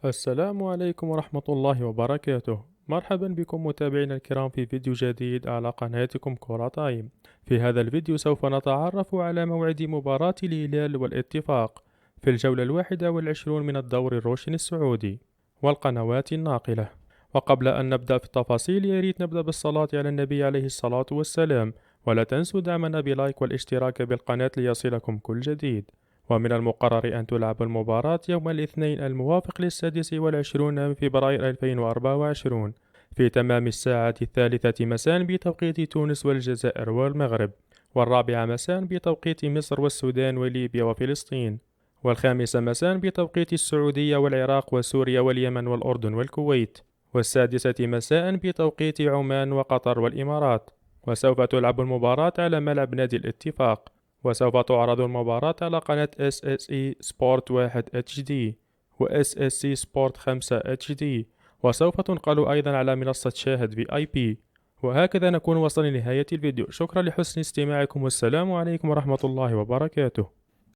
السلام عليكم ورحمة الله وبركاته. مرحبا بكم متابعينا الكرام في فيديو جديد على قناتكم كرة تايم. في هذا الفيديو سوف نتعرف على موعد مباراة الهلال والاتفاق في الجولة 21 من الدوري الروشن السعودي والقنوات الناقلة. وقبل أن نبدأ في التفاصيل ياريت نبدأ بالصلاة على النبي عليه الصلاة والسلام، ولا تنسوا دعمنا بلايك والاشتراك بالقناة ليصلكم كل جديد. ومن المقرر أن تلعب المباراة يوم الاثنين الموافق لل26 من فبراير 2024 في تمام الساعة 3 مساء بتوقيت تونس والجزائر والمغرب، والرابعة مساء بتوقيت مصر والسودان وليبيا وفلسطين، والخامسة مساء بتوقيت السعودية والعراق وسوريا واليمن والأردن والكويت، والسادسة مساء بتوقيت عمان وقطر والإمارات. وسوف تلعب المباراة على ملعب نادي الاتفاق، وسوف تعرض المباراة على قناة SSE سبورت 1 HD و SSC سبورت 5 HD، وسوف تنقل أيضا على منصة شاهد VIP. وهكذا نكون وصلنا لنهاية الفيديو. شكرا لحسن استماعكم والسلام عليكم ورحمة الله وبركاته.